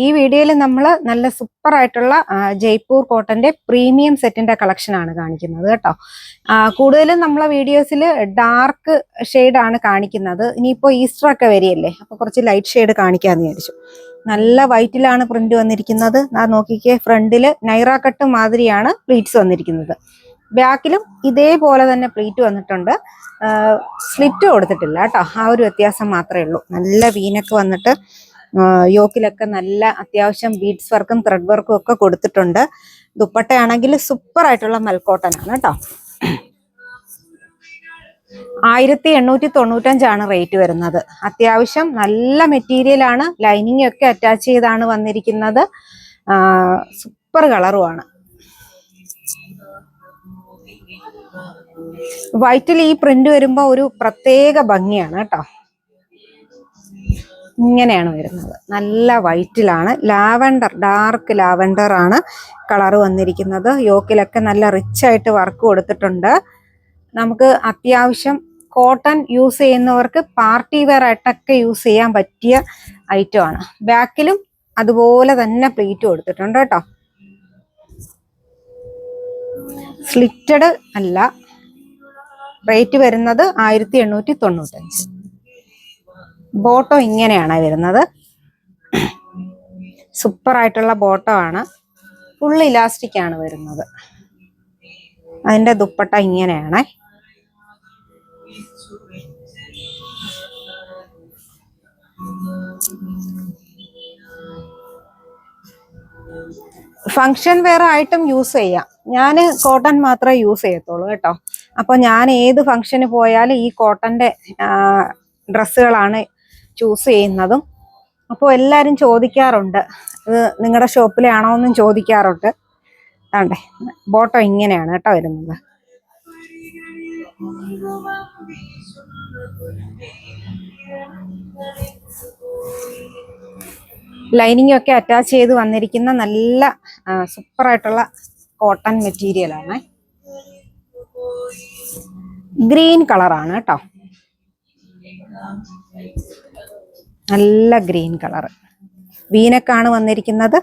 ഈ വീഡിയോയിൽ നമ്മൾ നല്ല സൂപ്പർ ആയിട്ടുള്ള ജയ്പൂർ കോട്ടന്റെ പ്രീമിയം സെറ്റിന്റെ കളക്ഷൻ ആണ് കാണിക്കുന്നത് കേട്ടോ. കൂടുതലും നമ്മളെ വീഡിയോസിൽ ഡാർക്ക് ഷെയ്ഡ് ആണ് കാണിക്കുന്നത്. ഇനിയിപ്പോ ഈസ്റ്റർ ഒക്കെ വരികയല്ലേ, അപ്പൊ കുറച്ച് ലൈറ്റ് ഷെയ്ഡ് കാണിക്കാന്ന് വിചാരിച്ചു. നല്ല വൈറ്റിലാണ് പ്രിന്റ് വന്നിരിക്കുന്നത്. നോക്കിക്കേ, ഫ്രണ്ടില് നൈറ കട്ട് മാതിരിയാണ് പ്ലീറ്റ്സ് വന്നിരിക്കുന്നത്. ബാക്കിലും ഇതേപോലെ തന്നെ പ്ലീറ്റ് വന്നിട്ടുണ്ട്. സ്ലിറ്റ് കൊടുത്തിട്ടില്ല കേട്ടോ, ആ ഒരു വ്യത്യാസം മാത്രമേ ഉള്ളൂ. നല്ല വീനൊക്കെ വന്നിട്ട് യോക്കിലൊക്കെ നല്ല അത്യാവശ്യം ബീഡ്സ് വർക്കും ത്രെഡ് വർക്കും ഒക്കെ കൊടുത്തിട്ടുണ്ട്. ദുപ്പട്ടയാണെങ്കിൽ സൂപ്പർ ആയിട്ടുള്ള മൽക്കോട്ടൻ ആണ് കേട്ടോ. 1895 റേറ്റ് വരുന്നത്. അത്യാവശ്യം നല്ല മെറ്റീരിയൽ ആണ്. ലൈനിങ് ഒക്കെ അറ്റാച്ച് ചെയ്താണ് വന്നിരിക്കുന്നത്. സൂപ്പർ കളറുമാണ്. വൈറ്റിൽ ഈ പ്രിന്റ് വരുമ്പോ ഒരു പ്രത്യേക ഭംഗിയാണ് കേട്ടോ. ഇങ്ങനെയാണ് വരുന്നത്. നല്ല വൈറ്റിലാണ്. ലാവൻഡർ, ഡാർക്ക് ലാവൻഡർ ആണ് കളർ വന്നിരിക്കുന്നത്. യോക്കിലൊക്കെ നല്ല റിച്ച് ആയിട്ട് വർക്ക് കൊടുത്തിട്ടുണ്ട്. നമുക്ക് അത്യാവശ്യം കോട്ടൺ യൂസ് ചെയ്യുന്നവർക്ക് പാർട്ടി വെയർ ആയിട്ടൊക്കെ യൂസ് ചെയ്യാൻ പറ്റിയ ഐറ്റം ആണ്. ബാക്കിലും അതുപോലെ തന്നെ പ്ലീറ്റ് കൊടുത്തിട്ടുണ്ട് കേട്ടോ. സ്ലിറ്റഡ് അല്ല. റേറ്റ് വരുന്നത് 1895. ബോട്ടം ഇങ്ങനെയാണ് വരുന്നത്. സൂപ്പർ ആയിട്ടുള്ള ബോട്ടം ആണ്. ഫുൾ ഇലാസ്റ്റിക് ആണ് വരുന്നത്. അതിന്റെ ദുപ്പട്ട ഇങ്ങനെയാണ്. ഫങ്ഷൻ വെയർ ആയിട്ടും യൂസ് ചെയ്യാം. ഞാൻ കോട്ടൺ മാത്രമേ യൂസ് ചെയ്യത്തുള്ളൂ കേട്ടോ. അപ്പൊ ഞാൻ ഏത് ഫംഗ്ഷന് പോയാലും ഈ കോട്ടന്റെ ഡ്രസ്സുകളാണ് ചൂസ് ചെയ്യുന്നതും. അപ്പോൾ എല്ലാവരും ചോദിക്കാറുണ്ട്, ഇത് നിങ്ങളുടെ ഷോപ്പിലെ ആണോ എന്നും ചോദിക്കാറുണ്ട്. ആണ്ടേ, ബോട്ടം ഇങ്ങനെയാണ് കേട്ടോ വരുന്നത്. ലൈനിങ് ഒക്കെ അറ്റാച്ച് ചെയ്ത് വന്നിരിക്കുന്ന നല്ല സൂപ്പർ ആയിട്ടുള്ള കോട്ടൺ മെറ്റീരിയൽ ആണ്. ഗ്രീൻ കളറാണ് കേട്ടോ. നല്ല ഗ്രീൻ കളർ. വീനക്കാണ് വന്നിരിക്കുന്നത്.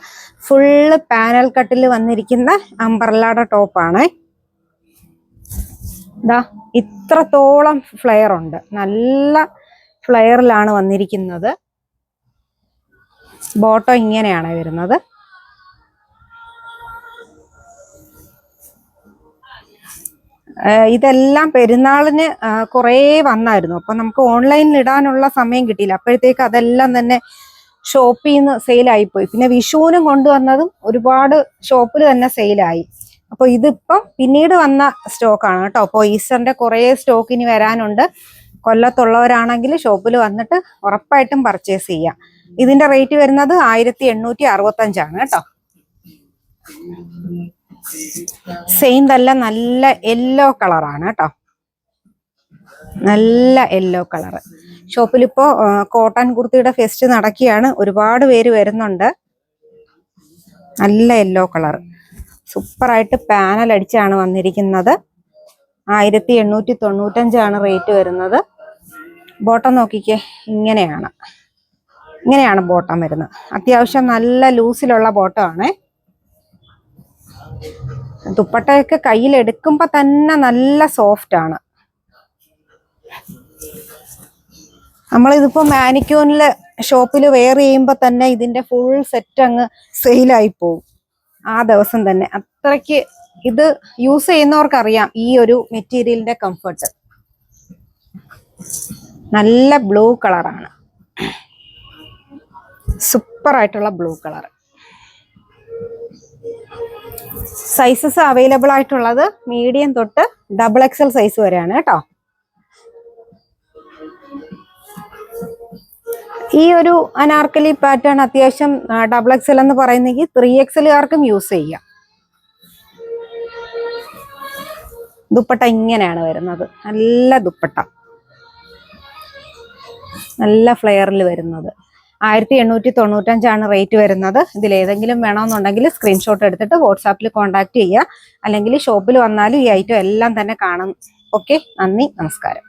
ഫുള്ള് പാനൽ കട്ടിൽ വന്നിരിക്കുന്ന അംബ്രല്ലയുടെ ടോപ്പാണ്. ഇതാ ഇത്രത്തോളം ഫ്ലെയർ ഉണ്ട്. നല്ല ഫ്ലെയറിലാണ് വന്നിരിക്കുന്നത്. ബോട്ടം ഇങ്ങനെയാണ് വരുന്നത്. ഇതെല്ലാം പെരുന്നാളിന് കുറേ വന്നായിരുന്നു. അപ്പൊ നമുക്ക് ഓൺലൈനിൽ ഇടാനുള്ള സമയം കിട്ടിയില്ല. അപ്പോഴത്തേക്ക് അതെല്ലാം തന്നെ ഷോപ്പിൽ നിന്ന് സെയിലായിപ്പോയി. പിന്നെ വിഷുവിനും കൊണ്ടുവന്നതും ഒരുപാട് ഷോപ്പിൽ തന്നെ സെയിലായി. അപ്പൊ ഇതിപ്പം പിന്നീട് വന്ന സ്റ്റോക്കാണ് കേട്ടോ. അപ്പോൾ ഈസ്റ്ററിന്റെ കുറേ സ്റ്റോക്ക് ഇനി വരാനുണ്ട്. കൊല്ലത്തുള്ളവരാണെങ്കിൽ ഷോപ്പിൽ വന്നിട്ട് ഉറപ്പായിട്ടും പർച്ചേസ് ചെയ്യാം. ഇതിന്റെ റേറ്റ് വരുന്നത് 1865 കേട്ടോ. സെയിം നല്ല നല്ല യെല്ലോ കളറാണ് കേട്ടോ. നല്ല യെല്ലോ കളർ. ഷോപ്പിലിപ്പോ കോട്ടൺ കുർത്തിയുടെ ഫെസ്റ്റ് നടക്കുകയാണ്. ഒരുപാട് പേര് വരുന്നുണ്ട്. നല്ല യെല്ലോ കളർ. സൂപ്പറായിട്ട് പാനൽ അടിച്ചാണ് വന്നിരിക്കുന്നത്. 1895 റേറ്റ് വരുന്നത്. ബോട്ടം നോക്കിക്കേ, ഇങ്ങനെയാണ് ബോട്ടം വരുന്നത്. അത്യാവശ്യം നല്ല ലൂസിലുള്ള ബോട്ടം ആണ്. ദുപ്പട്ടയൊക്കെ കയ്യിലെടുക്കുമ്പോ തന്നെ നല്ല സോഫ്റ്റ് ആണ്. നമ്മളിതിപ്പോ മാനിക്യൂനില് ഷോപ്പിൽ വെയർ ചെയ്യുമ്പോ തന്നെ ഇതിന്റെ ഫുൾ സെറ്റ് അങ്ങ് സെയിലായി പോകും ആ ദിവസം തന്നെ. അത്രയ്ക്ക് ഇത് യൂസ് ചെയ്യുന്നവർക്കറിയാം ഈ ഒരു മെറ്റീരിയലിന്റെ കംഫർട്ട്. നല്ല ബ്ലൂ കളറാണ്. സൂപ്പർ ആയിട്ടുള്ള ബ്ലൂ കളർ. സൈസസ് അവൈലബിൾ ആയിട്ടുള്ളത് മീഡിയം തൊട്ട് XXL സൈസ് വരെയാണ് കേട്ടോ. ഈ ഒരു അനാർക്കലി പാറ്റേൺ അത്യാവശ്യം XXL എന്ന് പറയുന്നെങ്കിൽ 3XL കാർക്കും യൂസ് ചെയ്യാം. ദുപ്പട്ട ഇങ്ങനെയാണ് വരുന്നത്. നല്ല ദുപ്പട്ട, നല്ല ഫ്ലെയറിൽ വരുന്നത്. 1895 റേറ്റ് വരുന്നത്. ഇതിലേതെങ്കിലും വേണമെന്നുണ്ടെങ്കിൽ സ്ക്രീൻഷോട്ട് എടുത്തിട്ട് വാട്സാപ്പിൽ കോൺടാക്ട് ചെയ്യുക. അല്ലെങ്കിൽ ഷോപ്പിൽ വന്നാലും ഈ ഐറ്റം എല്ലാം തന്നെ കാണും. ഓക്കെ, നന്ദി, നമസ്കാരം.